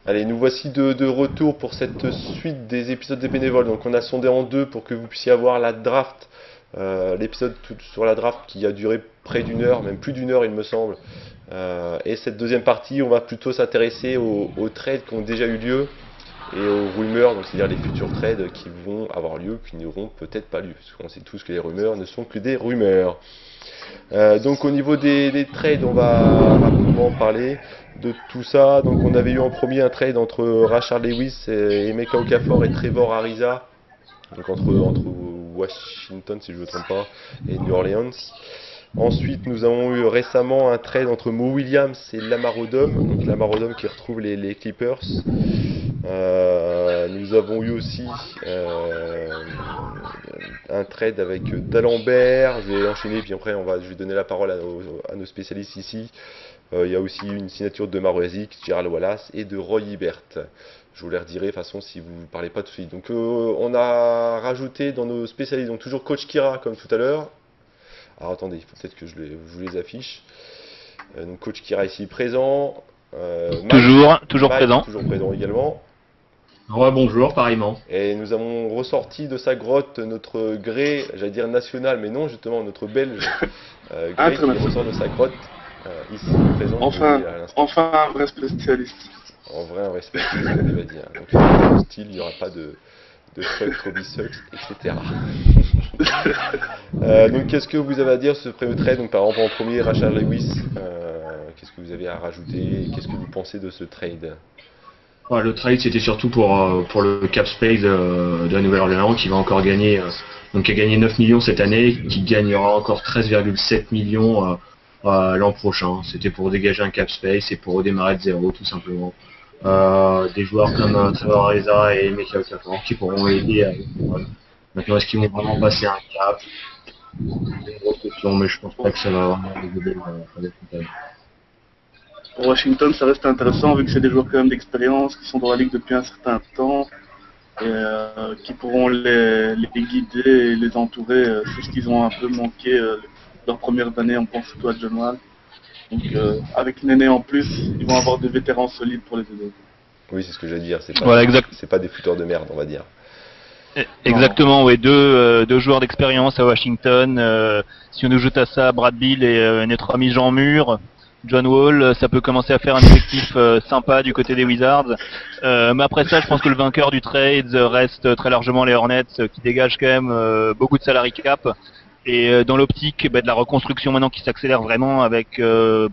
Allez, nous voici de retour pour cette suite des épisodes des bénévoles. Donc on a sondé en deux pour que vous puissiez avoir la draft, l'épisode sur la draft qui a duré près d'une heure, même plus d'une heure il me semble. Et cette deuxième partie, on va plutôt s'intéresser aux trades qui ont déjà eu lieu et aux rumeurs, donc c'est-à-dire les futurs trades qui vont avoir lieu, qui n'auront peut-être pas lieu, parce qu'on sait tous que les rumeurs ne sont que des rumeurs. Donc au niveau des trades, on va rapidement parler de tout ça. Donc on avait eu en premier un trade entre Rashard Lewis et Emeka Okafor et Trevor Ariza, donc entre Washington si je ne me trompe pas et New Orleans. Ensuite, nous avons eu récemment un trade entre Mo Williams et Lamar Odom, donc Lamar Odom qui retrouve les Clippers. Nous avons eu aussi un trade avec D'Alembert. Je vais enchaîner, puis après je vais donner la parole à nos spécialistes ici. Il y a aussi une signature de Maro Yazik, Gerald Wallace et de Roy Hibbert. Je vous les redirai de toute façon si vous ne parlez pas tout de suite. Donc on a rajouté dans nos spécialistes, donc toujours Coach Kira comme tout à l'heure. Alors attendez, il faut peut-être que je vous les affiche. Donc Coach Kira ici présent. Toujours présent. Toujours présent également. Ouais, bonjour, pareillement. Et nous avons ressorti de sa grotte notre gré, j'allais dire national, mais non, justement, notre belge gré qui ressort de sa grotte, ici présent. Enfin un vrai spécialiste. En vrai, un vrai spécialiste, on va dire. Donc, il y aura pas de style, il n'y aura pas de fuck, Kobe sucks, etc. Donc, qu'est-ce que vous avez à dire sur ce premier trade? Donc, par exemple, en premier, Rashard Lewis, qu'est-ce que vous avez à rajouter et qu'est-ce que vous pensez de ce trade? Ouais, le trade, c'était surtout pour le cap space de la Nouvelle-Orléans qui va encore gagner, donc qui a gagné 9 millions cette année, qui gagnera encore 13,7 millions l'an prochain. C'était pour dégager un cap space et pour redémarrer de zéro, tout simplement. Des joueurs comme Trevor Ariza et Emeka Okafor qui pourront aider. Maintenant, est-ce qu'ils vont vraiment passer un cap? C'est une grosse question, mais je pense pas que ça va vraiment développer le Pour Washington, ça reste intéressant vu que c'est des joueurs quand même d'expérience qui sont dans la ligue depuis un certain temps et qui pourront les guider et les entourer. C'est ce qu'ils ont un peu manqué leurs premières années, on pense surtout à John Wall. Donc avec Néné en plus, ils vont avoir des vétérans solides pour les aider. Oui, c'est ce que j'allais dire, c'est pas, Voilà, c'est pas des fouteurs de merde, on va dire. Exactement, oui, deux joueurs d'expérience à Washington. Si on ajoute à ça Brad Beal et notre ami Jean Mur, John Wall, ça peut commencer à faire un effectif sympa du côté des Wizards. Mais après ça, je pense que le vainqueur du trade reste très largement les Hornets, qui dégagent quand même beaucoup de salary cap. Et dans l'optique de la reconstruction maintenant qui s'accélère vraiment avec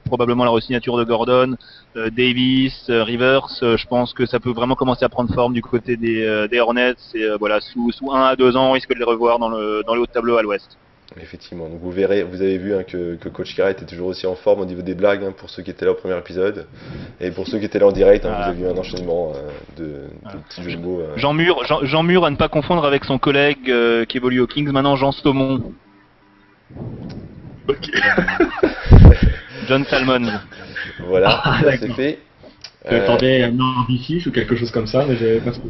probablement la re-signature de Gordon, Davis, Rivers, je pense que ça peut vraiment commencer à prendre forme du côté des Hornets. Et voilà, sous 1 à 2 ans, on risque de les revoir dans le haut de tableau à l'ouest. Effectivement, donc vous avez vu que Coach Kira était toujours aussi en forme au niveau des blagues, pour ceux qui étaient là au premier épisode. Et pour ceux qui étaient là en direct, vous avez vu un enchaînement de petits jeux de mots. Jean Mur à ne pas confondre avec son collègue qui évolue aux Kings maintenant, Jean Stomon. Ok. John Salmon. Voilà, ça c'est fait. J'attendais un ambitieux ou quelque chose comme ça, mais j'avais pas ce que...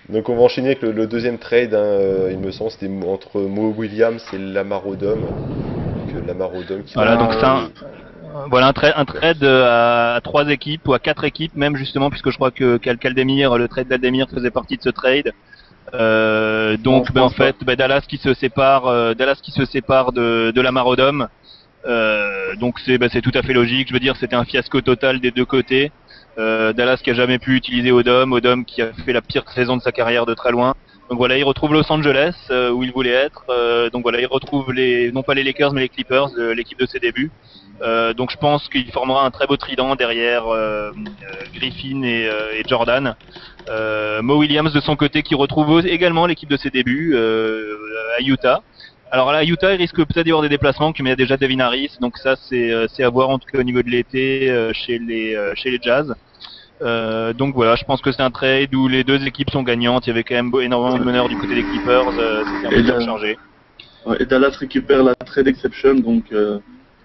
Donc on va enchaîner avec le deuxième trade, il me semble, c'était entre Mo Williams et Lamar Odom. Donc Lamar Odom qui voilà, donc voilà un trade à 3 équipes ou à 4 équipes même justement, puisque je crois que Kaldemir, le trade d'Aldemir faisait partie de ce trade. Donc en fait Dallas qui se sépare de Lamar Odom. Donc c'est tout à fait logique. Je veux dire, c'était un fiasco total des deux côtés. Dallas qui a jamais pu utiliser Odom qui a fait la pire saison de sa carrière de très loin. Donc voilà, il retrouve Los Angeles où il voulait être. Donc voilà, il retrouve non pas les Lakers mais les Clippers, l'équipe de ses débuts. Donc je pense qu'il formera un très beau trident derrière Griffin et Jordan. Mo Williams de son côté qui retrouve également l'équipe de ses débuts à Utah. Alors là, à Utah, il risque peut-être d'y avoir des déplacements, mais il y a déjà Devin Harris, donc ça c'est à voir en tout cas au niveau de l'été chez les Jazz. Donc voilà, je pense que c'est un trade où les deux équipes sont gagnantes. Il y avait quand même énormément de meneurs du côté des Clippers, c'était un peu surchargé. Et Dallas récupère la trade exception, donc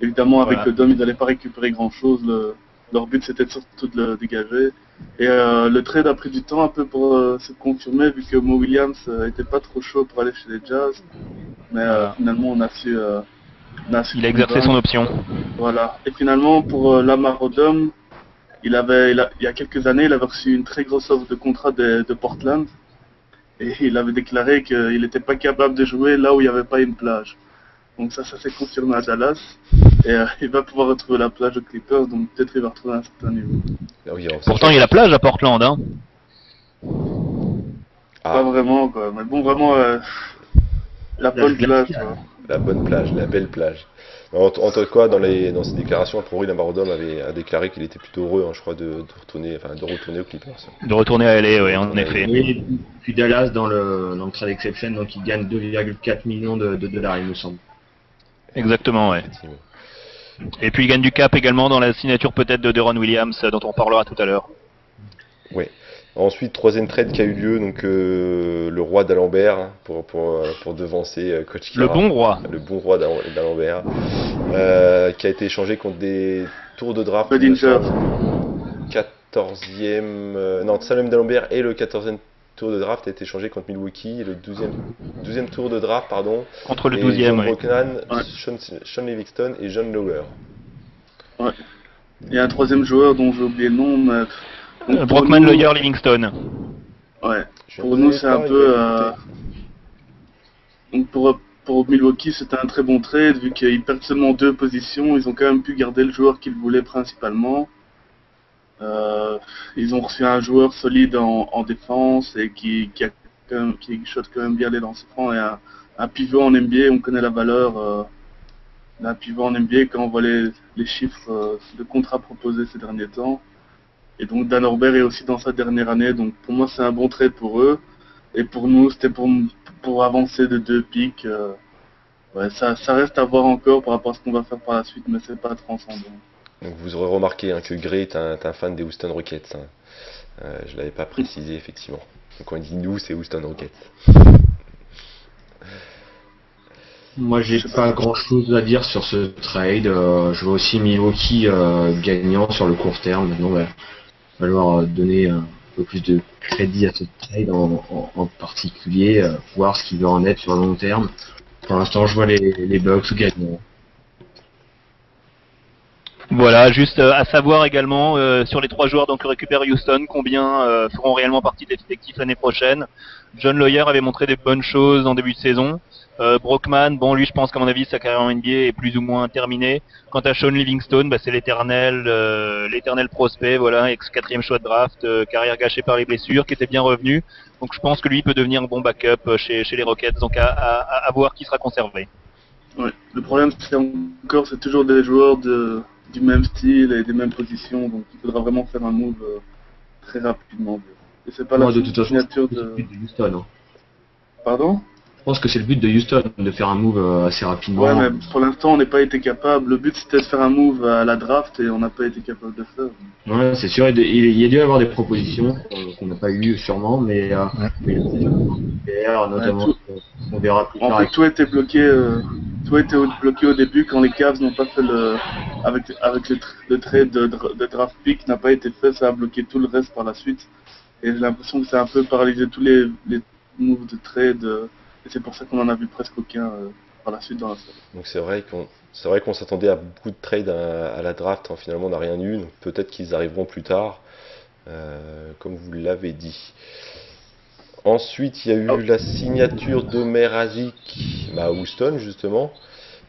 évidemment avec le Dom ils n'allaient pas récupérer grand chose. Leur but c'était surtout de le dégager. Et le trade a pris du temps un peu pour se confirmer vu que Mo Williams était pas trop chaud pour aller chez les Jazz. Mais finalement on a su il a exercé son option. Voilà. Et finalement pour Lamar Odom, il y a quelques années, il avait reçu une très grosse offre de contrat de Portland. Et il avait déclaré qu'il n'était pas capable de jouer là où il n'y avait pas une plage. Donc ça s'est confirmé à Dallas. Et il va pouvoir retrouver la plage aux Clippers, donc peut-être il va retrouver un certain niveau. Ah oui, alors, Pourtant, il y a la plage à Portland, hein. Pas vraiment, quoi. Mais bon, vraiment, la bonne plage, quoi. La bonne plage, la belle plage. En tout cas, dans ses déclarations, a priori, Lamar-Odom a déclaré qu'il était plutôt heureux, hein, je crois, de retourner aux Clippers. De retourner à LA, oui, en effet. Oui, puis Dallas, dans le trade exception, donc il gagne 2,4 millions de dollars, il me semble. Exactement, ouais. Effectivement. Et puis il gagne du cap également dans la signature peut-être de Deron Williams, dont on parlera tout à l'heure. Ouais. Ensuite, troisième trade qui a eu lieu, donc le roi d'Alembert, hein, pour devancer Coach Kira. Le bon roi. Le bon roi d'Alembert, qui a été échangé contre des tours de draft. Bedinger. 14e. Non, Salem d'Alembert et le 14e tour de draft a été échangé contre Milwaukee, et le 12e tour de draft, pardon. Contre le et 12e, John oui. Brockman, Ouais. Sean Livingston et John Lower. Ouais. Il y a un troisième joueur dont j'ai oublié le nom, mais... Donc, pour Brockman, nous- Lawyer, Livingston. Ouais. Je Pour ne nous, savais c'est un pas, il peu... va Donc pour Milwaukee, c'était un très bon trade, vu qu'ils perdent seulement 2 positions, ils ont quand même pu garder le joueur qu'ils voulaient principalement. Ils ont reçu un joueur solide en défense et qui shot quand même bien les lancers francs, et un pivot en NBA, on connaît la valeur d'un pivot en NBA quand on voit les chiffres de contrats proposés ces derniers temps. Et donc Dan Orbert est aussi dans sa dernière année, donc pour moi c'est un bon trade pour eux. Et pour nous, c'était pour avancer de 2 pics. Ouais, ça reste à voir encore par rapport à ce qu'on va faire par la suite, mais c'est pas transcendant. Donc vous aurez remarqué, hein, que Gray est un fan des Houston Rockets, hein. Je l'avais pas précisé, effectivement. Donc quand on dit nous, c'est Houston Rockets. Moi, j'ai pas grand chose à dire sur ce trade. Je vois aussi Milwaukee gagnant sur le court terme. Maintenant, il va falloir donner un peu plus de crédit à ce trade en particulier, voir ce qu'il va en être sur le long terme. Pour l'instant, je vois les Bucks gagnants. Voilà, juste à savoir également sur les 3 joueurs donc que récupère Houston, combien feront réellement partie de l'effectif l'année prochaine. John Lawyer avait montré des bonnes choses en début de saison. Brockman, bon lui je pense qu'à mon avis sa carrière en NBA est plus ou moins terminée. Quant à Sean Livingston, bah, c'est l'éternel prospect, voilà, ex-4e choix de draft, carrière gâchée par les blessures, qui était bien revenu. Donc je pense que lui peut devenir un bon backup chez les Rockets, donc à voir qui sera conservé. Ouais. Le problème, c'est toujours des joueurs du même style et des mêmes positions, donc il faudra vraiment faire un move très rapidement. Et c'est pas Moi, la de toute façon, signature c'est le de... but de Houston. Hein. Pardon? Je pense que c'est le but de Houston de faire un move assez rapidement. Ouais, mais pour l'instant, on n'a pas été capable. Le but, c'était de faire un move à la draft et on n'a pas été capable de faire. Ouais, c'est sûr. Il y a dû y avoir des propositions qu'on n'a pas eues sûrement, mais notamment, Ouais, on verra plus En tard. fait, tout était bloqué. Tout était bloqué au début quand les Cavs n'ont pas fait avec le trade de draft pick n'a pas été fait, ça a bloqué tout le reste par la suite. Et j'ai l'impression que ça a un peu paralysé tous les moves de trade. Et c'est pour ça qu'on en a vu presque aucun par la suite dans la série. Donc c'est vrai qu'on s'attendait à beaucoup de trades à la draft, hein. Finalement on n'a rien eu, donc peut-être qu'ils arriveront plus tard, comme vous l'avez dit. Ensuite il y a eu la signature d'Omer Azik à Houston justement.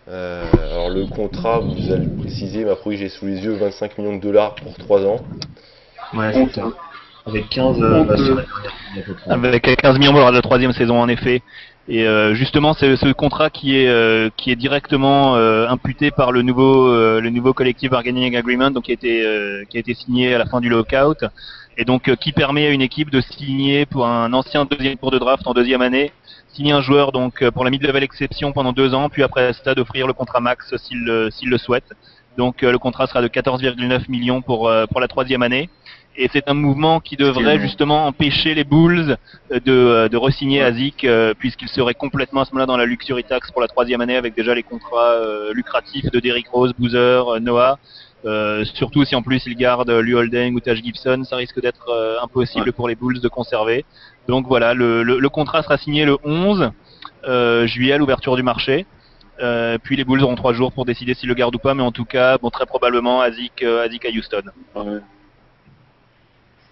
Alors le contrat, vous allez le préciser, mais après j'ai sous les yeux 25 millions de dollars pour 3 ans. Ouais, c'est ça. Avec 15 sur la dernière à peu près. Avec 15 millions lors de la 3e saison en effet. Et justement, c'est ce contrat qui est directement imputé par le nouveau collective bargaining agreement, donc qui a été signé à la fin du lockout, et donc qui permet à une équipe de signer pour un ancien 2e tour de draft en 2e année, signer un joueur donc pour la mid-level exception pendant 2 ans, puis après ça d'offrir le contrat max s'il le souhaite. Donc le contrat sera de 14,9 millions pour la 3e année. Et c'est un mouvement qui devrait justement empêcher les Bulls de re-signer Azik, puisqu'il serait complètement à ce moment-là dans la luxury tax pour la 3e année, avec déjà les contrats lucratifs de Derrick Rose, Boozer, Noah. Surtout si en plus ils gardent Lew Holding ou Taj Gibson, ça risque d'être impossible pour les Bulls de conserver. Donc voilà, le contrat sera signé le 11 juillet à l'ouverture du marché. Puis les Bulls auront 3 jours pour décider s'ils le gardent ou pas, mais en tout cas, bon, très probablement Azik à Houston. Ouais.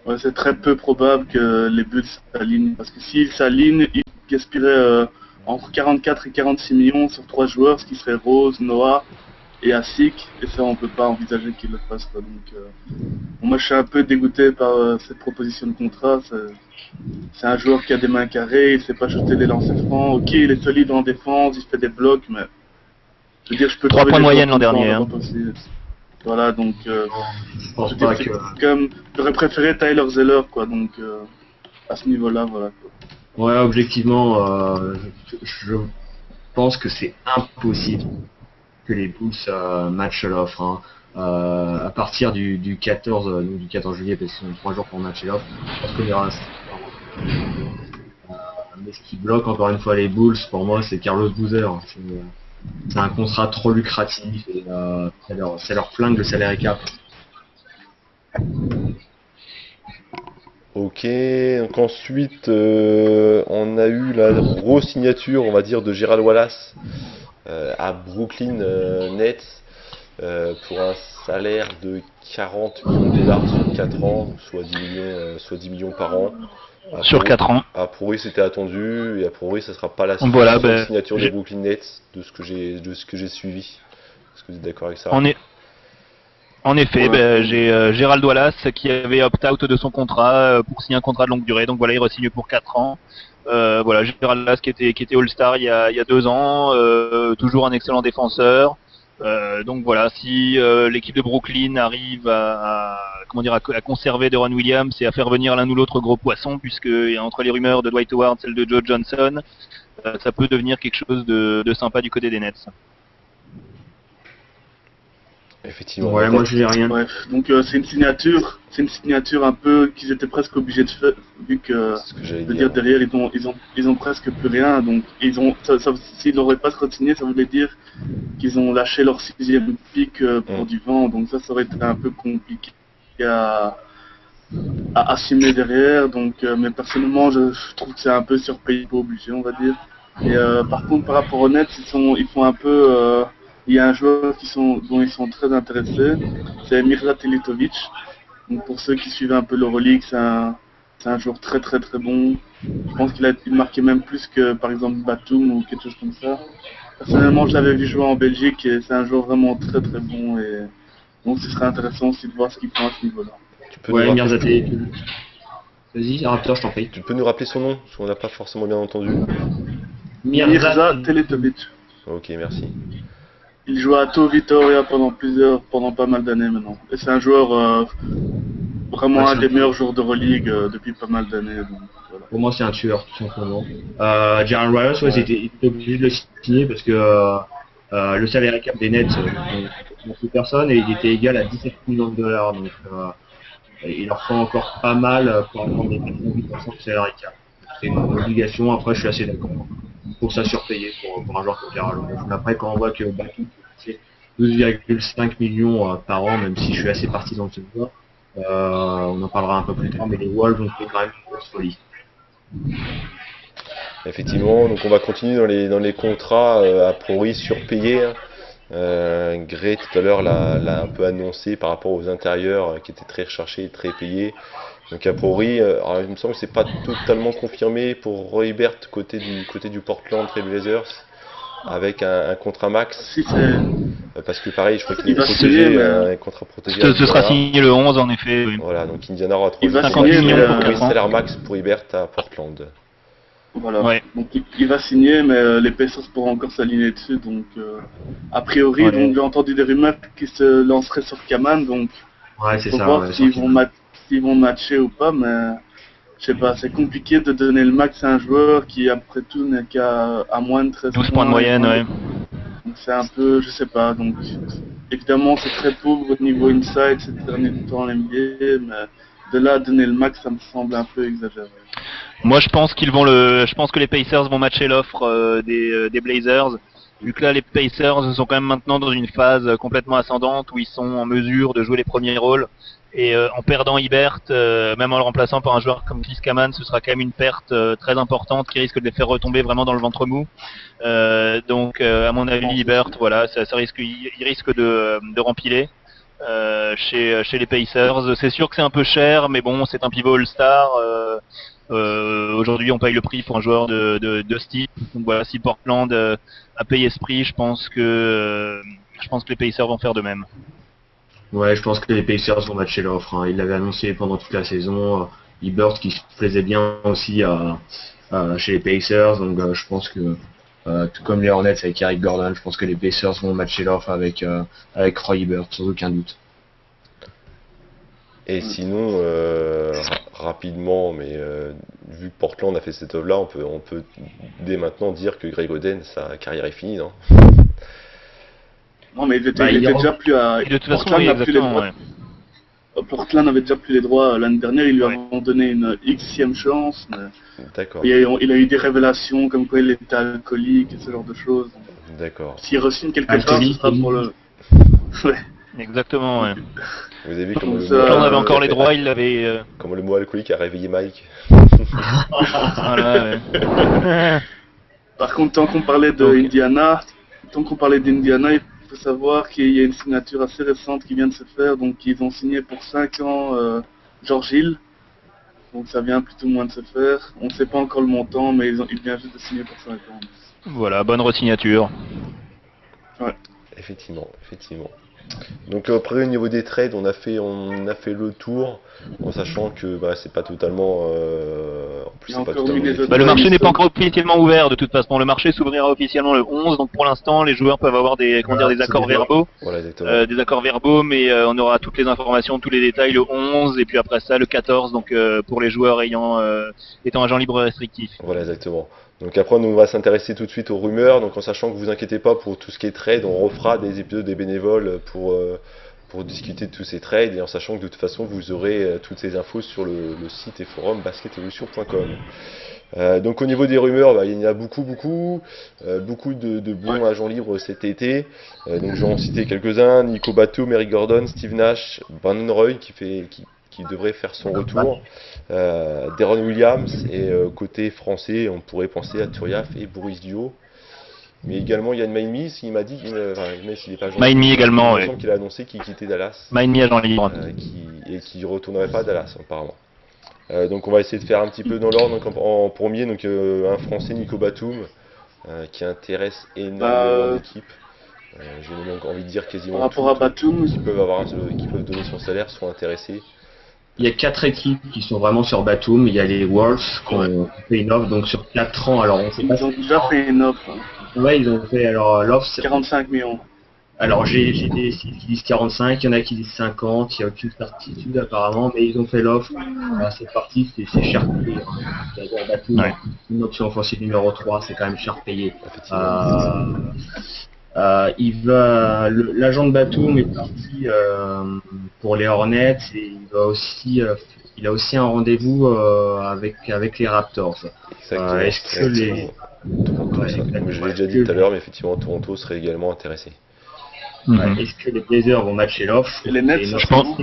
Ouais, c'est très peu probable que les Bulls s'alignent, parce que s'ils s'alignent, ils gaspilleraient entre 44 et 46 millions sur 3 joueurs, ce qui serait Rose, Noah et Asik, et ça on peut pas envisager qu'ils le fassent, quoi. Donc moi je suis un peu dégoûté par cette proposition de contrat. C'est un joueur qui a des mains carrées, il sait pas shooter les lancers francs. Ok, il est solide en défense, il fait des blocs, mais je veux dire, je peux 3 trouver points de des moyenne joueurs l'an comme ça en dernier. Europe aussi. Voilà, donc Je pense je veux dire, pas c'est que. comme j'aurais préféré Tyler Zeller, quoi. Donc à ce niveau-là, voilà, quoi. Ouais, objectivement, je pense que c'est impossible que les Bulls matchent l'offre. Hein. À partir du 14, donc du 14 juillet, parce qu'ils ont 3 jours pour matcher l'offre, je pense qu'il y aura mais ce qui bloque encore une fois les Bulls, pour moi, c'est Carlos Boozer. C'est un contrat trop lucratif et ça leur flingue le salary cap. Ok, donc ensuite on a eu la grosse signature, on va dire, de Gerald Wallace à Brooklyn Nets pour un salaire de 40 millions de dollars sur 4 ans, soit 10 millions par an. Sur 4 ans. A priori c'était attendu, et a priori ça sera pas la Voilà, seule signature des Brooklyn Nets de ce que j'ai suivi. Est-ce que vous êtes d'accord avec ça? En effet, Ouais. j'ai Gérald Wallace qui avait opt-out de son contrat pour signer un contrat de longue durée, donc voilà, il re-signe pour 4 ans. Voilà, Gérald Wallace qui était All-Star il y a 2 ans, toujours un excellent défenseur. Donc voilà, si l'équipe de Brooklyn arrive à conserver Deron Williams et à faire venir l'un ou l'autre gros poisson, puisque entre les rumeurs de Dwight Howard, celle de Joe Johnson, ça peut devenir quelque chose de sympa du côté des Nets. Effectivement. Ouais, moi je n'ai rien. Bref, donc c'est une signature un peu qu'ils étaient presque obligés de faire, vu que C'est ce que j'allais je veux dire. dire derrière ils ont presque plus rien, donc s'ils n'auraient pas signé, ça voulait dire qu'ils ont lâché leur 6e pick pour du vent, donc ça aurait été un peu compliqué à assumer derrière, donc mais personnellement je trouve que c'est un peu surpayé, pas obligé, on va dire. Et par contre par rapport aux Nets, ils font un peu il y a un joueur dont ils sont très intéressés, c'est Mirza Teletovic. Donc pour ceux qui suivent un peu l'Euroleague, c'est un joueur très très très bon. Je pense il marquait même plus que par exemple Batum ou quelque chose comme ça. Personnellement, je l'avais vu jouer en Belgique et c'est un joueur vraiment très très bon, et donc ce serait intéressant aussi de voir ce qu'il prend à ce niveau-là. Tu peux, Ouais, nous Mirza rappeler, Vas-y, Raptor, je t'en prie. tu peux nous rappeler son nom, parce qu'on n'a pas forcément bien entendu. Mirza Teletovic. Ok, merci. Il joue à Tau Vitoria pendant pas mal d'années maintenant. Et c'est un joueur vraiment Ouais, un des meilleurs joueurs de Euroleague depuis pas mal d'années. Donc, voilà. Pour moi, c'est un tueur, tout simplement. Gerald Wallace, ouais, ils étaient obligés de le signer parce que le salaire cap des Nets, n'ont plus personne, et il était égal à 17 millions de dollars. Donc, il leur faut encore pas mal pour avoir des 8% de salaire cap. C'est une obligation. Après, je suis assez d'accord. Il faut que ça surpayer pour un joueur comme Gerald Wallace. Mais après, quand on voit que Batum c'est 12,5 millions par an, même si je suis assez partisan de ce joueur, on en parlera un peu plus tard, mais les Wolves ont fait quand même une grosse folie. Effectivement, donc on va continuer dans les contrats a priori surpayés. Gray tout à l'heure l'a un peu annoncé par rapport aux intérieurs qui étaient très recherchés et très payés. Donc a priori, alors, il me semble que c'est pas totalement confirmé pour Roy Hibbert côté du Portland Trail Blazers avec un contrat max. Si c'est Parce que pareil, je crois qu'il est Il va protégé, signer, mais- un contrat protégé. Ce sera signé le 11 en effet. Oui. Voilà, donc Indiana aura Il va 3 signer, millions mais, pour quatre ans. salaire max pour Hibbert à Portland. Voilà. Ouais. Donc il va signer, mais les Pacers pourront encore s'aligner dessus. Donc a priori, Ouais. donc j'ai entendu des rumeurs qui se lanceraient sur Kaman. Donc Ouais, c'est faut ça. voir ouais, s'ils sorti. vont matcher ou pas. Mais je sais pas, c'est compliqué de donner le max à un joueur qui après tout n'est qu'à moins de 13 12 points de moyenne, ouais. Donc c'est un peu, je sais pas. Donc évidemment c'est très pauvre au niveau inside ces derniers temps en NBA, mais de là à donner le max, ça me semble un peu exagéré. Moi, je pense je pense que les Pacers vont matcher l'offre des Blazers. Vu que là, les Pacers sont quand même maintenant dans une phase complètement ascendante où ils sont en mesure de jouer les premiers rôles. Et en perdant Hibbert, même en le remplaçant par un joueur comme Chris Kaman, ce sera quand même une perte très importante qui risque de les faire retomber vraiment dans le ventre mou. Donc, à mon avis, Hibbert, voilà, il risque de rempiler. chez les Pacers. C'est sûr que c'est un peu cher, mais bon, c'est un pivot All-Star. Aujourd'hui, on paye le prix pour un joueur de ce type. Donc voilà, si Portland a payé ce prix, je pense que les Pacers vont faire de même. Ouais, je pense que les Pacers vont matcher l'offre. Hein. Ils l'avaient annoncé pendant toute la saison. Hibbert qui se plaisait bien aussi chez les Pacers. Donc je pense que, tout comme les Hornets avec Eric Gordon, je pense que les Pacers vont matcher l'offre avec Roy Hibbert, sans aucun doute. Et sinon, rapidement, mais vu que Portland a fait cette offre-là, on peut dès maintenant dire que Greg Oden, sa carrière est finie, non? Non, mais il était déjà plus à. Et de toute façon, Portland oui, n'a plus les exactement. droits. Ouais. Portland n'avait déjà plus les droits l'année dernière, ils lui Ouais. avaient donné une Xème chance. Mais D'accord, il a eu des révélations comme quoi il était alcoolique et ce genre de choses. d'accord. S'il re-signe quelque part, ce Alcoolique, sera pour le. Ouais. Exactement, ouais. Vous avez vu comment Comme le ça, mot, Quand on avait encore les droits, il l'avait. comment le mot alcoolique a réveillé Mike. Voilà, ouais. Par contre, tant qu'on parlait d'Indiana, il faut savoir qu'il y a une signature assez récente qui vient de se faire. Donc, ils ont signé pour 5 ans George Hill. Donc, ça vient plutôt moins de se faire. On ne sait pas encore le montant, mais il vient juste de signer pour 5 ans. Voilà, bonne resignature. Effectivement, effectivement. Donc après au niveau des trades, on a fait le tour, en sachant que c'est pas totalement, en plus Il y a c'est pas encore totalement Minnesota. Bah, le marché ils n'est pas sont- encore officiellement ouvert de toute façon. Le marché s'ouvrira officiellement le 11, donc pour l'instant, les joueurs peuvent avoir des accords verbaux. Voilà exactement. Des accords verbaux, mais on aura toutes les informations, tous les détails le 11, et puis après ça le 14, donc pour les joueurs étant agents libres restrictifs. Voilà exactement. Donc après on va s'intéresser tout de suite aux rumeurs, donc en sachant que vous inquiétez pas pour tout ce qui est trade, on refera des épisodes des bénévoles pour discuter de tous ces trades, et en sachant que de toute façon vous aurez toutes ces infos sur le site et forum basketevolution.com. Donc au niveau des rumeurs, il y en a beaucoup de bons agents libres cet été. Donc je vais en citer quelques-uns: Nico Batum, Eric Gordon, Steve Nash, Brandon Roy qui devrait faire son retour, Deron Williams, et côté français on pourrait penser à Turiaf et Boris Dio. Mais également Yann Maimi, il m'a dit, même s'il n'est pas agent Maimi libre, également, il me ouais. semble qu'il a annoncé qu'il quittait Dallas, Miami agent libre. et qui retournerait pas à Dallas apparemment. Donc on va essayer de faire un petit peu dans l'ordre. Donc en premier, un Français, Nico Batum, qui intéresse énormément d'équipes. J'ai même envie de dire quasiment Par rapport à Batum, qui peuvent donner son salaire sont intéressés. Il y a 4 équipes qui sont vraiment sur Batum. Il y a les Wolves qui ont fait une offre donc sur 4 ans. Alors on sait pas ils ont déjà fait une offre. Ouais, ils ont fait alors l'offre. 45 millions. Alors j'ai des sites qui disent 45, il y en a qui disent 50, il n'y a aucune certitude apparemment, mais ils ont fait l'offre. C'est parti, c'est cher payé. J'adore Batum, Ouais. une option offensive numéro 3, c'est quand même cher payé. Effectivement. L'agent de Batum est parti pour les Hornets et il a aussi un rendez-vous avec les Raptors. Exactement. Est-ce que les Toronto, Ouais, ça. exactement. Comme je l'ai déjà dit tout à l'heure, mais effectivement Toronto serait également intéressé. Mhm. Est-ce que les Blazers vont matcher l'offre? Et les Nets, Et je pense.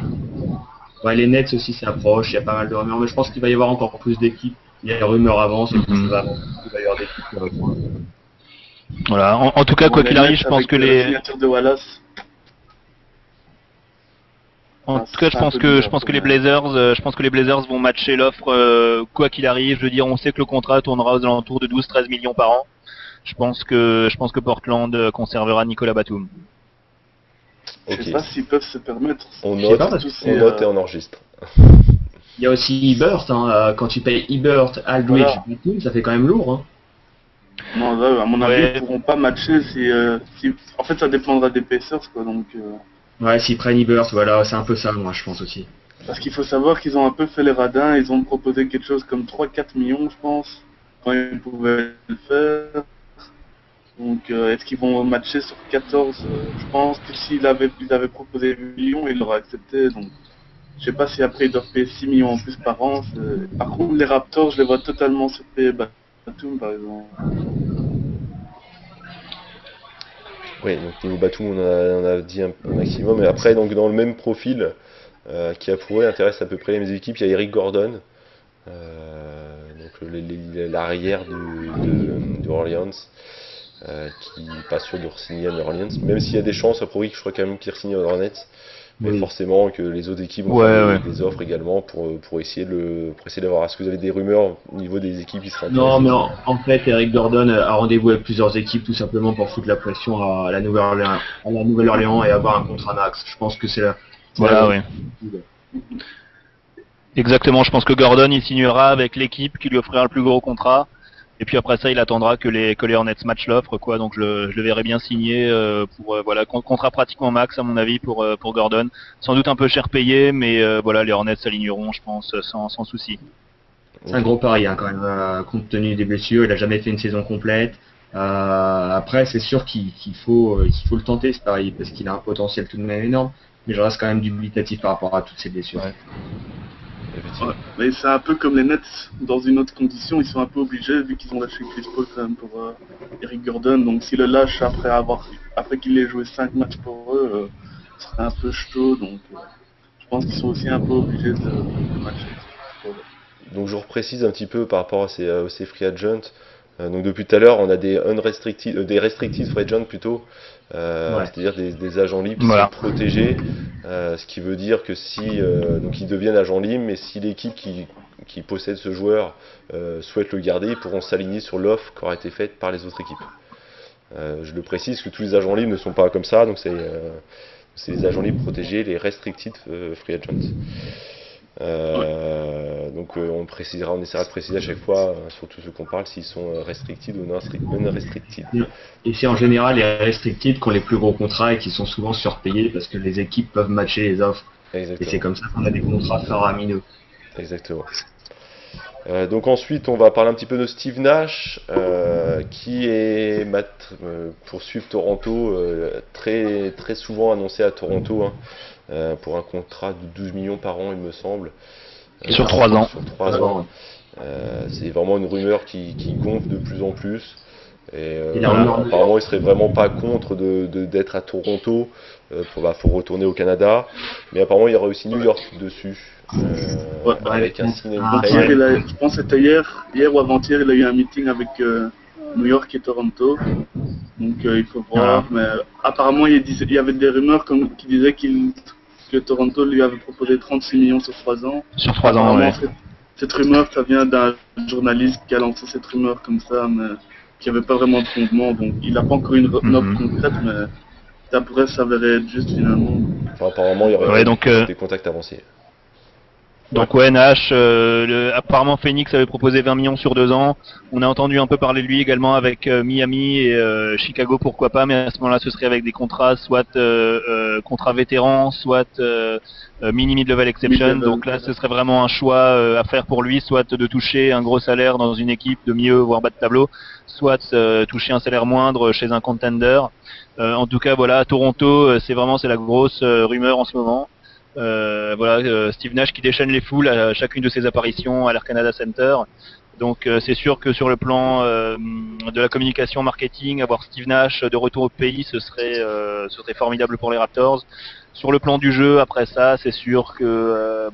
Ouais, les Nets aussi s'approchent, il y a pas mal de rumeurs, mais je pense qu'il va y avoir encore plus d'équipes. Les rumeurs avancent et il va y avoir des équipes. Voilà. En tout cas, quoi qu'il arrive, je pense que La les. signature de Wallace. En tout cas, je c'est un pense peu que bizarre pour les moi. Blazers, vont matcher l'offre quoi qu'il arrive. Je veux dire, on sait que le contrat tournera aux alentours de 12-13 millions par an. Je pense que Portland conservera Nicolas Batum. Je Ok, sais pas s'ils peuvent se permettre. on Je sais note, pas, parce que on note et on enregistre. Il y a aussi Hibbert, quand tu payes Hibbert, Aldridge, Voilà. Batum, ça fait quand même lourd. Hein. Non, là, à mon avis, Ouais. ils pourront pas matcher si. En fait, ça dépendra des Pacers, quoi. Donc, Ouais, s'ils prennent Hibbert, voilà, c'est un peu ça, moi, je pense aussi. parce qu'il faut savoir qu'ils ont un peu fait les radins. Ils ont proposé quelque chose comme 3-4 millions, je pense, quand ils pouvaient le faire. Donc, est-ce qu'ils vont matcher sur 14 Je pense que ils avaient proposé 8 millions, ils l'auraient accepté. Donc, je sais pas si après ils doivent payer 6 millions en plus par an. Par contre, les Raptors, je les vois totalement surpayer Batum, par exemple. Oui, donc niveau Batum, on a dit un maximum. Et après, donc dans le même profil, qui a prouvé intéresse à peu près les mêmes équipes, il y a Eric Gordon, donc l'arrière de Orleans, qui n'est pas sûr de re-signer à New Orleans, même s'il y a des chances, à prouver que je crois quand même qu'il re-signe aux Hornets. mais Oui. forcément que les autres équipes vont Ouais, faire ouais. des offres également pour essayer d'avoir. Est-ce que vous avez des rumeurs au niveau des équipes qui seraient Non, intéressées? mais en fait, Eric Gordon a rendez-vous avec plusieurs équipes tout simplement pour foutre la pression à la Nouvelle-Orléans et avoir un contrat max. Je pense que c'est la Voilà, grosse. oui. Exactement, je pense que Gordon il signera avec l'équipe qui lui offrira le plus gros contrat. Et puis après ça, il attendra que les Hornets matchent l'offre, quoi. Donc je le verrai bien signer pour voilà contrat pratiquement max à mon avis pour Gordon. Sans doute un peu cher payé, mais voilà les Hornets s'aligneront, je pense, sans souci. C'est un gros pari hein, quand même, compte tenu des blessures. Il a jamais fait une saison complète. Après, c'est sûr qu'il faut le tenter ce pari parce qu'il a un potentiel tout de même énorme. Mais je reste quand même dubitatif par rapport à toutes ces blessures. Ouais. Effectivement. Ouais, mais c'est un peu comme les Nets, dans une autre condition, ils sont un peu obligés, vu qu'ils ont lâché Chris Paul quand même pour Eric Gordon, donc s'ils le lâchent après qu'il ait joué 5 matchs pour eux, ce serait un peu chaud, donc je pense qu'ils sont aussi un peu obligés de matcher. Donc je reprécise un petit peu par rapport à ces free agents. Donc depuis tout à l'heure, on a des des restricted free agents plutôt, Ouais. c'est-à-dire des agents libres qui Voilà. sont protégés, ce qui veut dire que si donc ils deviennent agents libres, mais si l'équipe qui possède ce joueur souhaite le garder, ils pourront s'aligner sur l'offre qui aura été faite par les autres équipes. Je le précise que tous les agents libres ne sont pas comme ça, donc c'est les agents libres protégés, les restricted free agents. Donc on essaiera de préciser à chaque fois, surtout ceux qu'on parle, s'ils sont restricted ou non restricted. Et c'est en général les restricted qui ont les plus gros contrats et qui sont souvent surpayés parce que les équipes peuvent matcher les offres. Et c'est Exactement. comme ça qu'on a des contrats faramineux. Exactement. Donc ensuite, on va parler un petit peu de Steve Nash, qui est pour suivre Toronto, très très souvent annoncé à Toronto, hein, pour un contrat de 12 millions par an, il me semble. Sur 3 ans. Sur 3 ans. C'est vraiment une rumeur qui gonfle de plus en plus. Et apparemment, il serait vraiment pas contre d'être à Toronto. Faut retourner au Canada. Mais apparemment, il y aura aussi New York dessus. Avec un sign and Avant-hier, trade. je pense que c'était hier ou avant-hier, il a eu un meeting avec New York et Toronto. Donc il faut voir. Mais apparemment, il y avait des rumeurs qui disaient que Toronto lui avait proposé 36 millions sur 3 ans. Sur 3 ans, Apparemment, ouais. cette rumeur, ça vient d'un journaliste qui a lancé cette rumeur comme ça, mais qui n'avait pas vraiment de fondement. Donc il n'a pas encore une offre concrète, mais ça pourrait s'avérer être juste finalement. Enfin, apparemment, il y aurait Ouais, donc, des contacts avancés. Donc ouais, Nash, apparemment Phoenix avait proposé 20 millions sur 2 ans. On a entendu un peu parler de lui également avec Miami et Chicago, pourquoi pas, mais à ce moment-là, ce serait avec des contrats, soit contrats vétérans, soit mid-level exception. Mid-level. Donc là, ce serait vraiment un choix à faire pour lui, soit de toucher un gros salaire dans une équipe de milieu, voire bas de tableau, soit toucher un salaire moindre chez un contender. En tout cas, voilà, à Toronto, c'est la grosse rumeur en ce moment. Steve Nash qui déchaîne les foules à chacune de ses apparitions à l'Air Canada Center. Donc c'est sûr que sur le plan de la communication marketing, avoir Steve Nash de retour au pays, ce serait formidable pour les Raptors. Sur le plan du jeu, après ça, c'est sûr que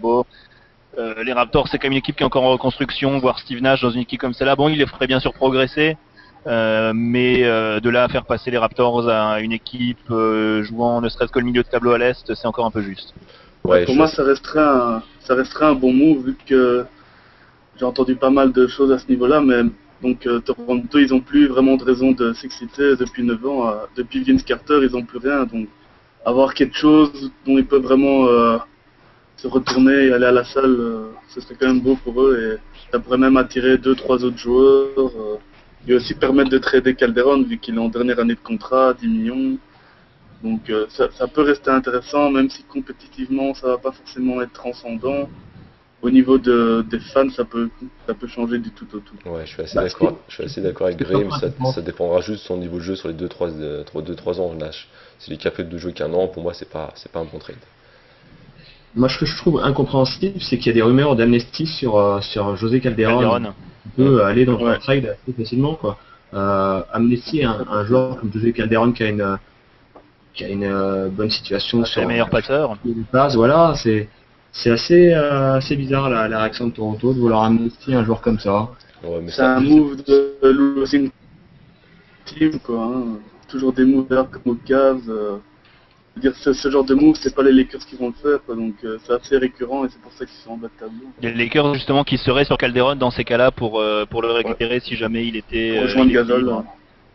les Raptors, c'est quand même une équipe qui est encore en reconstruction. Voir Steve Nash dans une équipe comme celle-là, bon, il les ferait bien sûr progresser. Mais de là à faire passer les Raptors à une équipe jouant ne serait-ce que le milieu de tableau à l'Est, c'est encore un peu juste. Ouais, Pour moi, ça resterait un bon move, vu que j'ai entendu pas mal de choses à ce niveau-là, mais donc Toronto, ils n'ont plus vraiment de raison de s'exciter depuis 9 ans. Depuis Vince Carter, ils n'ont plus rien, donc avoir quelque chose dont ils peuvent vraiment se retourner et aller à la salle, ce serait quand même beau pour eux, et ça pourrait même attirer 2-3 autres joueurs, et aussi permettre de trader Calderon, vu qu'il est en dernière année de contrat, 10 millions. Donc ça peut rester intéressant, même si compétitivement ça va pas forcément être transcendant. Au niveau des fans, ça peut changer du tout au tout. Ouais, je suis assez d'accord avec Graham, ça dépendra juste de son niveau de jeu sur les 2-3 ans. Nash, s'il est capable de jouer qu'un an, pour moi c'est pas un bon trade. Moi, ce que je trouve incompréhensible, c'est qu'il y a des rumeurs d'amnesty sur José Calderon. Il peut aller dans un trade assez facilement, quoi. Amnesty, un joueur comme José Calderon qui a une bonne situation sur les meilleurs passeurs. Voilà, c'est assez bizarre la réaction de Toronto de vouloir amnestier un joueur comme ça. Ouais, mais c'est un move de losing team, quoi. Hein. Toujours des moves comme au Cavs. Je veux dire, ce genre de move, c'est pas les Lakers qui vont le faire, quoi, donc c'est assez récurrent et c'est pour ça qu'ils sont en bas de tableau. Il y a les Lakers justement qui seraient sur Calderon dans ces cas-là pour le récupérer si jamais il était. Pour rejoindre il était Gasol. libre.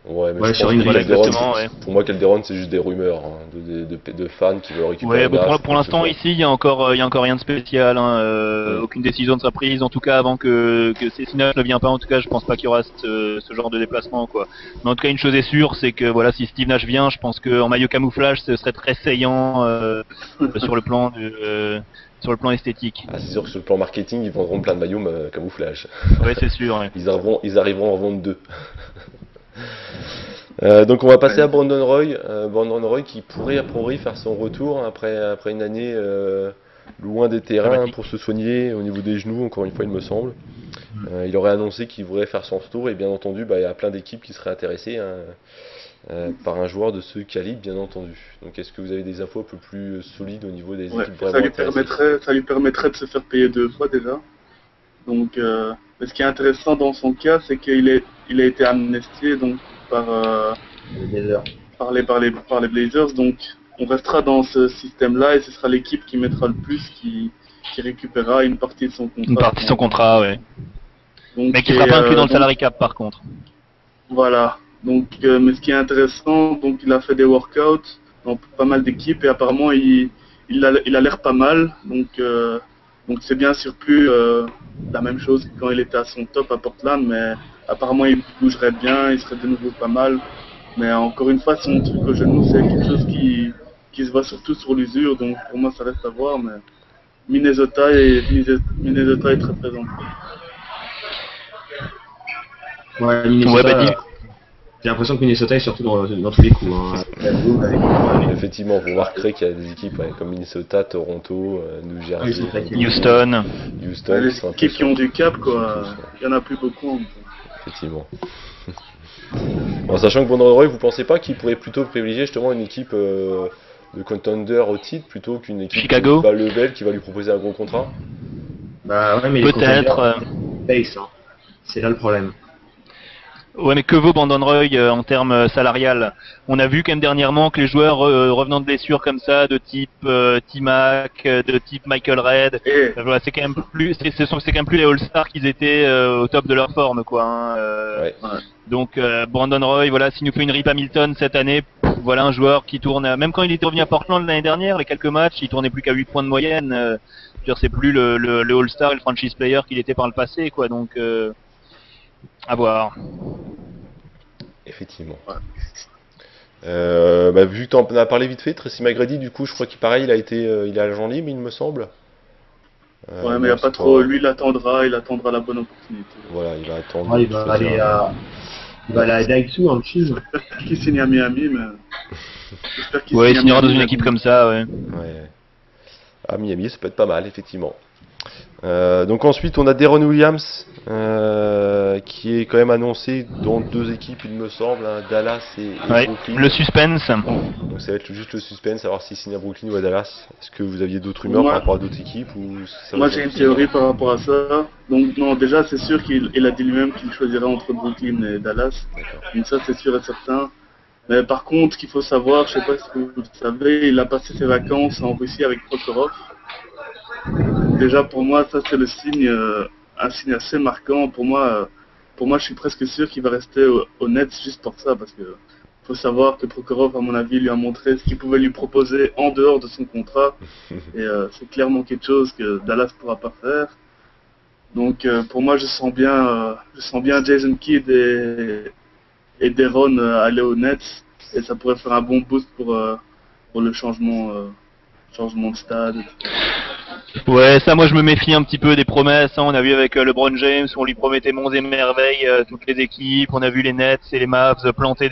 Ouais, mais Ouais, je sur pense une que voilà, Calderon, exactement, ouais. pour moi, Calderon, c'est juste des rumeurs hein, de fans qui veulent récupérer. Ouais, bah, Nash, pour l'instant quoi. ici, il y a encore rien de spécial. Hein, aucune décision ne sera prise, en tout cas avant que si Nash ne vient pas. En tout cas, je pense pas qu'il y aura ce genre de déplacement, quoi. Mais en tout cas, une chose est sûre, c'est que voilà, si Steve Nash vient, je pense qu'en maillot camouflage, ce serait très saillant sur le plan esthétique. Ah, c'est sûr que sur le plan marketing, ils vendront plein de maillots camouflage. Ouais, c'est sûr. Ouais. Ils arriveront à en vendre 2. Donc on va passer à Brandon Roy. Brandon Roy qui pourrait a priori faire son retour hein, après une année loin des terrains hein, pour se soigner au niveau des genoux, encore une fois il me semble. Il aurait annoncé qu'il voudrait faire son retour et bien entendu bah, il y a plein d'équipes qui seraient intéressées hein, par un joueur de ce calibre bien entendu. Donc est-ce que vous avez des infos un peu plus solides au niveau des équipes vraiment intéressées? Ça lui permettrait de se faire payer 2 fois déjà. Donc mais ce qui est intéressant dans son cas, c'est qu'il a été amnistié donc par les Blazers, donc on restera dans ce système-là et ce sera l'équipe qui mettra le plus qui récupérera une partie de son contrat. Une partie de son contrat, ouais. Donc, mais qui sera pas inclus dans le salary cap par contre. Voilà. Donc, mais ce qui est intéressant, donc il a fait des workouts dans pas mal d'équipes et apparemment il a l'air pas mal. Donc c'est bien sûr plus la même chose que quand il était à son top à Portland, mais apparemment il bougerait bien, il serait de nouveau pas mal. Mais encore une fois, son truc au genou, c'est quelque chose qui se voit surtout sur l'usure, donc pour moi ça reste à voir, mais Minnesota est très présent. Ouais, Minnesota, bah, j'ai l'impression que Minnesota est surtout dans tous les coups. Hein. Effectivement, vous remarquerez qu'il y a des équipes ouais, comme Minnesota, Toronto, New Jersey, Houston. Les équipes qui ont du cap, quoi. Il y en a plus beaucoup. Effectivement. En sachant que Brandon Roy, vous pensez pas qu'il pourrait plutôt privilégier justement une équipe de contender au titre plutôt qu'une équipe Chicago. bas level qui va lui proposer un gros contrat? Bah ouais, mais peut-être. Base, hein. C'est là le problème. Ouais, mais que vaut Brandon Roy en termes salarial? On a vu quand même dernièrement que les joueurs revenant de blessures comme ça, de type T-Mac, de type Michael Redd, voilà, c'est quand même plus, c'est quand même plus les All-Stars qu'ils étaient au top de leur forme, quoi. Hein, ouais. Donc Brandon Roy, voilà, s'il nous fait une Rip Hamilton cette année, voilà un joueur qui tourne, même quand il était revenu à Portland l'année dernière, les quelques matchs, il tournait plus qu'à 8 points de moyenne. C'est plus le All-Star et le franchise player qu'il était par le passé, quoi. Donc à voir. Effectivement. Ouais. Vu que tu en as parlé vite fait, Tracy McGrady, du coup, je crois qu'il pareil, il est agent libre, il me semble. Ouais, mais il n'y a pas trop. Lui, il attendra la bonne opportunité. Voilà, il va attendre. Ouais, il va aller à Daisu en Chine. J'espère qu'il signe à Miami, mais. Ouais, il signera dans une équipe comme ça, ouais. Ouais. À Miami, ça peut être pas mal, effectivement. Donc ensuite on a Deron Williams qui est quand même annoncé dans 2 équipes il me semble, hein, Dallas et Brooklyn. Le suspense. Donc ça va être juste le suspense, savoir s'il signe à Brooklyn ou à Dallas. Est-ce que vous aviez d'autres rumeurs par rapport à d'autres équipes ou moi j'ai une théorie par rapport à ça. Donc non, déjà c'est sûr qu'il a dit lui-même qu'il choisirait entre Brooklyn et Dallas. Donc ça c'est sûr et certain. Mais par contre, ce qu'il faut savoir, je sais pas si vous le savez, il a passé ses vacances en Russie avec Prokhorov. Déjà pour moi ça c'est un signe assez marquant. Pour moi je suis presque sûr qu'il va rester au Nets juste pour ça, parce que faut savoir que Prokhorov à mon avis lui a montré ce qu'il pouvait lui proposer en dehors de son contrat et c'est clairement quelque chose que Dallas pourra pas faire. Donc pour moi je sens bien Jason Kidd et Deron aller au Nets et ça pourrait faire un bon boost pour le changement de stade. Ouais, ça, moi je me méfie un petit peu des promesses. Hein. On a vu avec LeBron James, on lui promettait monts et merveilles, toutes les équipes. On a vu les Nets et les Mavs planter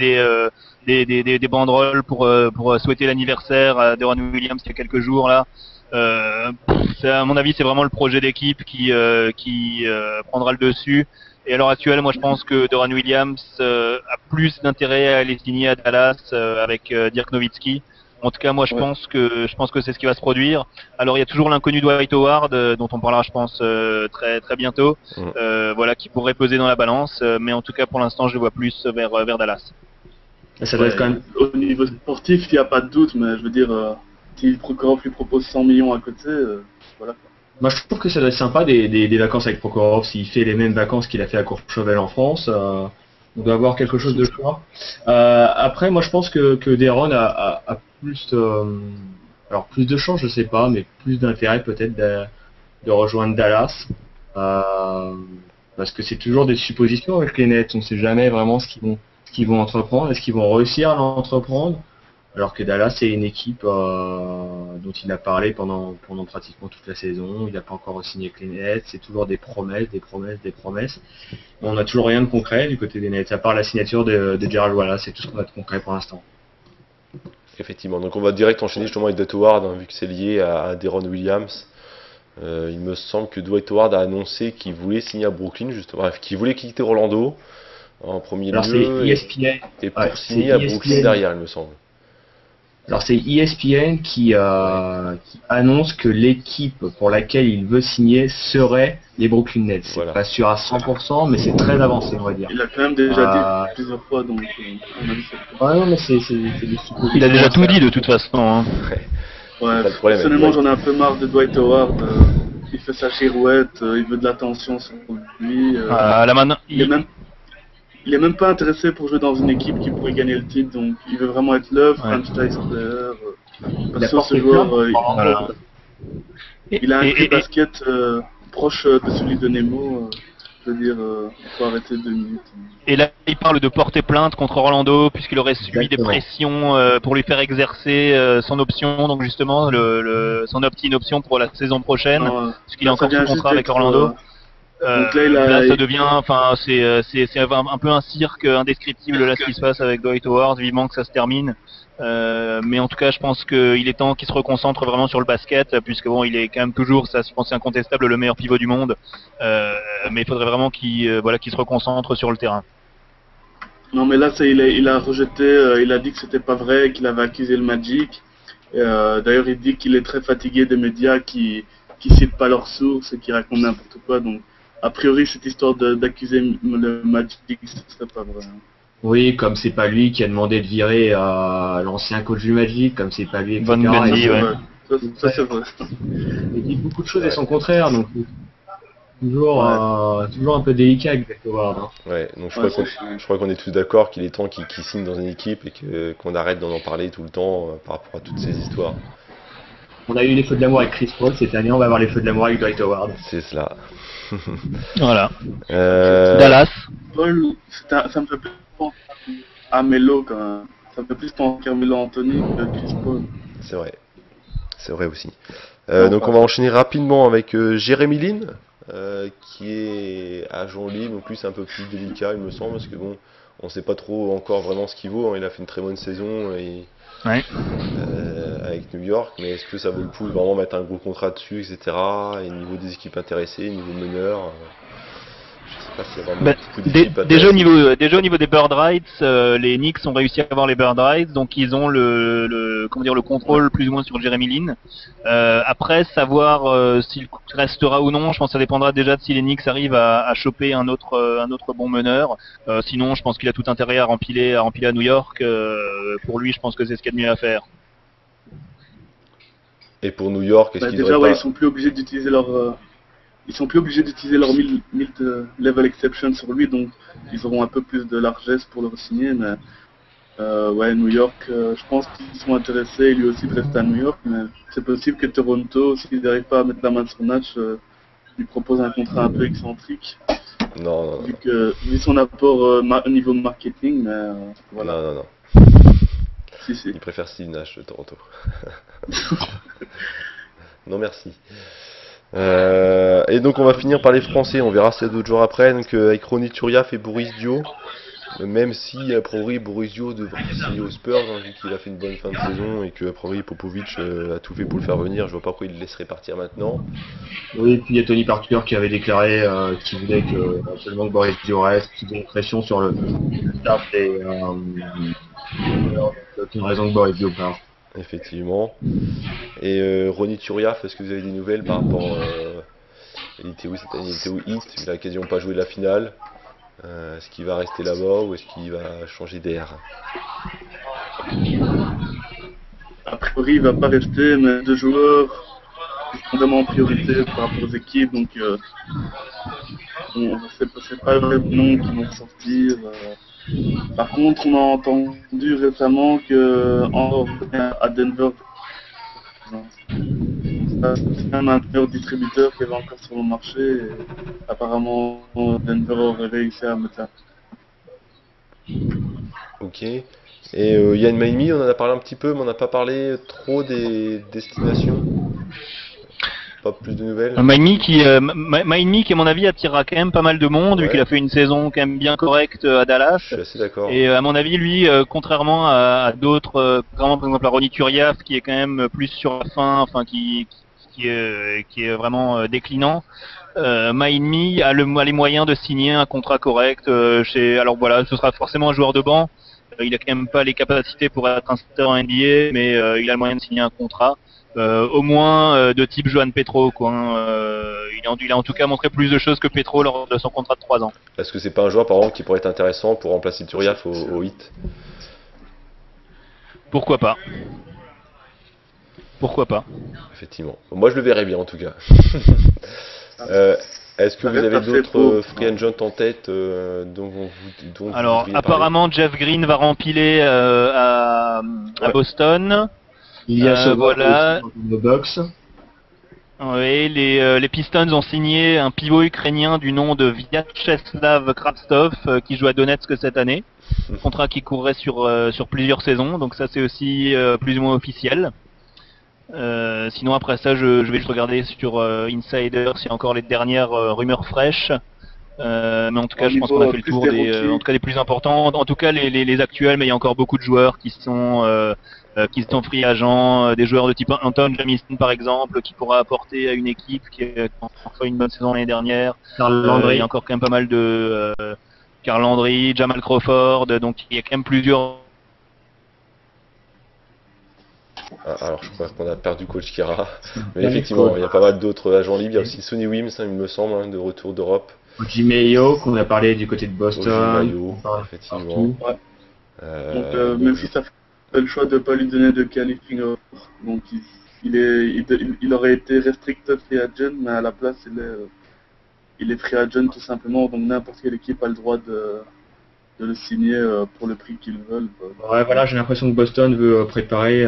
des banderoles pour souhaiter l'anniversaire à Deron Williams il y a quelques jours là. À mon avis, c'est vraiment le projet d'équipe qui prendra le dessus. Et à l'heure actuelle, moi je pense que Deron Williams a plus d'intérêt à aller signer à Dallas avec Dirk Nowitzki. En tout cas, moi, je pense que c'est ce qui va se produire. Alors, il y a toujours l'inconnu Dwight Howard, dont on parlera, je pense, très très bientôt. Voilà, qui pourrait peser dans la balance. Mais en tout cas, pour l'instant, je le vois plus vers Dallas. Et ça doit être quand même. Au niveau sportif, il n'y a pas de doute, mais je veux dire, si Prokhorov lui propose 100 millions à côté, voilà. Moi, je trouve que ça doit être sympa des vacances avec Prokhorov. S'il fait les mêmes vacances qu'il a fait à Courchevel en France, on doit avoir quelque chose de choix. Après, moi, je pense que Deron a plus, alors plus de chance, je sais pas, mais plus d'intérêt peut-être de rejoindre Dallas. Parce que c'est toujours des suppositions avec les Nets. On ne sait jamais vraiment ce qu'ils vont entreprendre. Est-ce qu'ils vont réussir à l'entreprendre? Alors que Dallas, c'est une équipe dont il a parlé pendant pratiquement toute la saison. Il n'a pas encore signé avec les Nets. C'est toujours des promesses, des promesses, des promesses. Et on n'a toujours rien de concret du côté des Nets, à part la signature de Gerald Wallace. C'est tout ce qu'on a de concret pour l'instant. Effectivement. Donc on va direct enchaîner justement avec Dwight Howard, hein, vu que c'est lié à Deron Williams. Il me semble que Dwight Howard a annoncé qu'il voulait signer à Brooklyn, justement, bref, qu'il voulait quitter Orlando en premier Alors lieu c'est ESPN. et pour signer à Brooklyn derrière, il me semble. Alors c'est ESPN qui annonce que l'équipe pour laquelle il veut signer serait les Brooklyn Nets. C'est Voilà. pas sûr à 100%, mais c'est très avancé, on va dire. Il a quand même déjà dit plusieurs fois, donc on a dit ça. Ouais, non, mais c'est des suppositions. Il a déjà tout dit de toute façon. Hein. Ouais, pas le problème avec personnellement, Dwight. j'en ai un peu marre de Dwight Howard. Il fait sa girouette, il veut de l'attention sur lui. Là maintenant, Il est même pas intéressé pour jouer dans une équipe qui pourrait gagner le titre, donc il veut vraiment être le franchise player. Perso, ce joueur, voilà. il a un prix basket proche de celui de Nemo. Je veux dire, il faut arrêter 2 minutes. Et là, il parle de porter plainte contre Orlando puisqu'il aurait subi des Exactement. pressions pour lui faire exercer son option, donc justement son opt-in option pour la saison prochaine, puisqu'il est encore sous contrat avec Orlando. Donc là, ça devient, enfin, c'est un peu un cirque indescriptible là ce qui se passe avec Dwight Howard. Vivement que ça se termine. Mais en tout cas, je pense qu'il est temps qu'il se reconcentre vraiment sur le basket, puisque bon, il est quand même toujours, ça, je pense, c'est incontestable, le meilleur pivot du monde. Mais il faudrait vraiment qu'il se reconcentre sur le terrain. Non, mais là, il a rejeté, il a dit que c'était pas vrai, qu'il avait accusé le Magic. D'ailleurs, il dit qu'il est très fatigué des médias qui citent pas leurs sources et qui racontent n'importe quoi. Donc, a priori, cette histoire d'accuser le Magic, ce serait pas vrai. Oui, comme c'est pas lui qui a demandé de virer l'ancien coach du Magic, comme c'est pas lui, etc. Von Gundy, ouais. Ça, c'est vrai. Il dit beaucoup de choses et son contraire, donc toujours un peu délicat avec Howard. Hein. Ouais, donc je crois qu'on est tous d'accord qu'il est temps qu'il signe dans une équipe et qu'on arrête d'en parler tout le temps par rapport à toutes ces histoires. On a eu les feux de l'amour avec Chris Paul, cette année on va avoir les feux de l'amour avec Dwight Howard. C'est cela. Voilà. Euh, Dallas. Paul, ça me fait plus penser à Melo quand même. Ça me fait plus penser à Melo Anthony que Chris Paul. C'est vrai aussi. Donc on va enchaîner rapidement avec Jeremy Lin, qui est agent libre, donc lui c'est un peu plus délicat il me semble, parce que bon, on sait pas trop encore vraiment ce qu'il vaut, hein. Il a fait une très bonne saison avec New York, mais est-ce que ça vaut le coup de vraiment mettre un gros contrat dessus, etc. Et niveau des équipes intéressées, niveau meneur, je sais pas s'il y a vraiment beaucoup d'équipes Déjà au intéressées. niveau des bird rights, les Knicks ont réussi à avoir les bird rights, donc ils ont le contrôle plus ou moins sur Jeremy Lin. Après, savoir s'il restera ou non, je pense que ça dépendra déjà de si les Knicks arrivent à choper un autre bon meneur. Sinon, je pense qu'il a tout intérêt à rempiler à New York. Pour lui, je pense que c'est ce qu'il y a de mieux à faire. Et pour New York, est-ce qu'ils déjà, auraient ils pas... sont plus obligés d'utiliser leur mid-level exception sur lui, donc ils auront un peu plus de largesse pour le re-signer. Mais New York, je pense qu'ils sont intéressés, et lui aussi de rester à New York, mais c'est possible que Toronto, s'ils n'arrivent pas à mettre la main sur Natch, lui propose un contrat un peu excentrique. Non. Vu son apport au niveau marketing, mais voilà. Non. Si. Il préfère Steve Nash de Toronto. Non merci. Et donc on va finir par les Français, on verra ces d'autres jours après, donc avec Ronny Turiaf et Boris Dio. Même si a priori Boris Dio devrait signer aux Spurs, hein, vu qu'il a fait une bonne fin de saison et que a priori Popovic a tout fait pour le faire venir, je vois pas pourquoi il le laisserait partir maintenant. Oui, et puis il y a Tony Parker qui avait déclaré qu'il voulait que absolument que Boris Dio reste, qu'il y ait une pression sur le staff et aucune raison que Boris Dio part. Effectivement. Et Ronny Turiaf, est-ce que vous avez des nouvelles par rapport il était où cette année? Il était au Heat, il a quasiment pas joué la finale. Est-ce qu'il va rester là-bas ou est-ce qu'il va changer d'air? A priori, il va pas rester, mais deux joueurs qui sont vraiment en priorité par rapport aux équipes, donc c'est pas le nom qui vont sortir. Par contre, on a entendu récemment que en à Denver, c'est un meilleur distributeur qui avait encore sur le marché. Et apparemment, Denver aurait réussi à mettre ça. Ok. Et Yann Maimi, on en a parlé un petit peu, mais on n'a pas parlé trop des destinations. Pas plus de nouvelles. Maimi qui à mon avis attirera quand même pas mal de monde vu Ouais. qu'il a fait une saison quand même bien correcte à Dallas. Je suis assez d'accord. Et à mon avis, lui, contrairement à d'autres, vraiment par exemple à Ronny Turiaf, qui est quand même plus sur la fin, enfin qui est vraiment déclinant, Maimi a les moyens de signer un contrat correct. Alors voilà, ce sera forcément un joueur de banc. Il a quand même pas les capacités pour être un starter en NBA, mais il a le moyen de signer un contrat. Au moins de type Johan Petro, quoi. Il a en tout cas montré plus de choses que Petro lors de son contrat de 3 ans. Est-ce que c'est pas un joueur par exemple qui pourrait être intéressant pour remplacer Turiaf au Heat? Pourquoi pas? Pourquoi pas? Effectivement. Moi je le verrais bien en tout cas. Est-ce que Ça vous reste avez assez d'autres faux. free agents en tête dont vous Alors voudriez apparemment Jeff Green va rempiler à Ouais. Boston. Il y a ce voilà. le box. Oui, les Pistons ont signé un pivot ukrainien du nom de Vyacheslav Kravtsov qui joue à Donetsk cette année. Contrat qui courrait sur plusieurs saisons, donc ça c'est aussi plus ou moins officiel. Sinon après ça, je vais juste regarder sur Insider s'il y a encore les dernières rumeurs fraîches. Mais en tout cas, Au je pense niveau, qu'on a fait le plus tour des des, rookies. en tout cas des plus importants. En tout cas, les actuels, mais il y a encore beaucoup de joueurs qui sont free agents, des joueurs de type Anton Jamison par exemple, qui pourra apporter à une équipe qui a fait une bonne saison l'année dernière. Karl Il Landry. y a encore quand même pas mal de Karl Landry, Jamal Crawford, donc il y a quand même plusieurs. Alors je crois qu'on a perdu Coach Kira. Mais Salut, effectivement, coach. il y a pas mal d'autres agents libres. Il y a aussi Sonny Wims, hein, il me semble, hein, de retour d'Europe. Jiméo, qu'on a parlé du côté de Boston. Mayo, On parle effectivement. partout. Donc, même si ça fait le choix de ne pas lui donner de qualifying offer, donc il aurait été restricted free agent, mais à la place il est free agent tout simplement, donc n'importe quelle équipe a le droit de le signer pour le prix qu'ils veulent. Ouais, voilà, j'ai l'impression que Boston veut préparer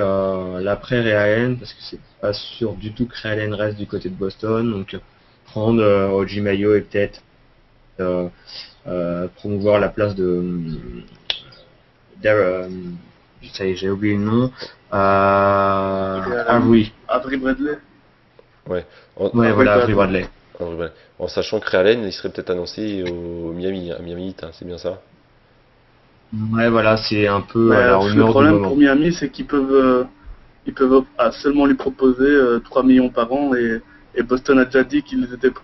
l'après Ray Allen, parce que c'est pas sûr du tout que Ray Allen reste du côté de Boston, donc prendre Oji Mayo et peut-être promouvoir la place de ça y est, j'ai oublié le nom. Avery. Avery Bradley. Ouais, Ouais, voilà, Avery Bradley. En sachant que Ray Allen, il serait peut-être annoncé au Miami, à Miami Heat, hein, c'est bien ça? Ouais, voilà, c'est un peu Mais, la le rumeur du problème moment. pour Miami, c'est qu'ils peuvent seulement lui proposer 3 millions par an, et Boston a déjà dit qu'ils étaient prêts.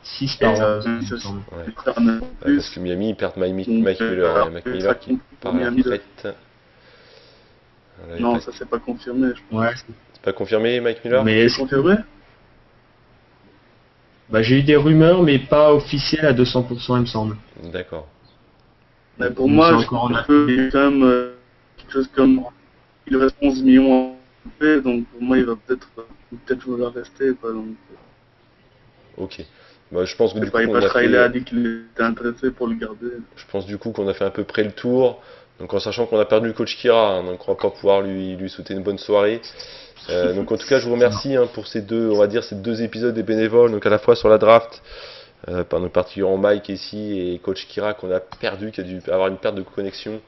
6 par an, il me ça, semble. Ouais. c'est prêt à mettre Ouais, plus. parce que Miami, ils perdent Mike Donc, Miller, hein, Mike ça Miller qui compte part pour à la Miami de- retraite. Voilà, Non, il est ça c'est pas confirmé. Je pense. Ouais, c'est pas confirmé, Mike Miller? mais C'est confirmé? bah, j'ai eu des rumeurs, mais pas officielles à 200%, il me semble. D'accord. Mais pour Donc, moi, c'est je encore en pense qu'il y a quand même quelque chose comme. Il reste 11 millions à payer, donc pour moi, il va peut-être vouloir rester. Quoi, donc, Ok. Bah, je pense que je du sais coup, pas, on a Riley a fait, dit qu'il était intéressé pour le garder. je pense du coup qu'on a fait à peu près le tour. Donc en sachant qu'on a perdu le coach Kira, hein, donc on va pas pouvoir lui souhaiter une bonne soirée. Donc en tout cas, je vous remercie hein, pour ces deux, on va dire ces deux épisodes des bénévoles, donc à la fois sur la draft, par nos particulièrement Mike ici et coach Kira qu'on a perdu, qui a dû avoir une perte de connexion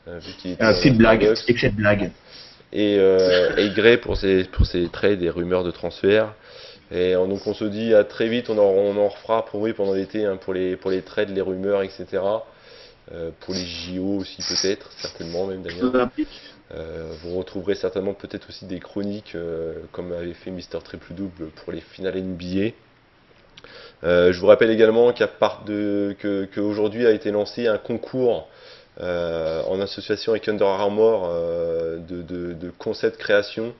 vu qu'il était Petite dans blague, Bucks. excès de blague. Et Gray pour ses trades et rumeurs de transfert. Et donc on se dit à très vite, on en refera pour oui pendant l'été hein, pour les trades, les rumeurs, etc. Pour les JO aussi peut-être, certainement même d'ailleurs. Olympique. Vous retrouverez certainement peut-être aussi des chroniques comme avait fait Mister Triple Double pour les finales NBA. Je vous rappelle également qu'aujourd'hui a été lancé un concours en association avec Under Armour de concept création,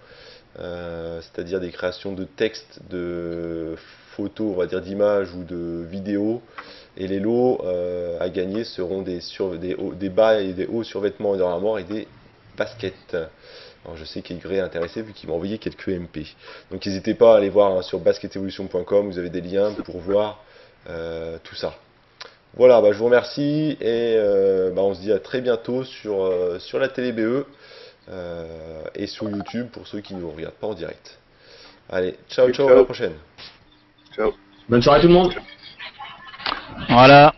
c'est-à-dire des créations de textes, de photos, on va dire d'images ou de vidéos Et les lots à gagner seront des bas et des hauts survêtements Under Armour et des baskets. Alors je sais qu'Aigre est intéressé vu qu'il m'a envoyé quelques MP. Donc n'hésitez pas à aller voir hein, sur basketevolution.com, vous avez des liens pour voir tout ça. Voilà, je vous remercie et on se dit à très bientôt sur la télé BE et sur YouTube pour ceux qui ne nous regardent pas en direct. Allez, ciao, ciao, à la prochaine. Ciao. Bonne soirée tout le monde. Voilà.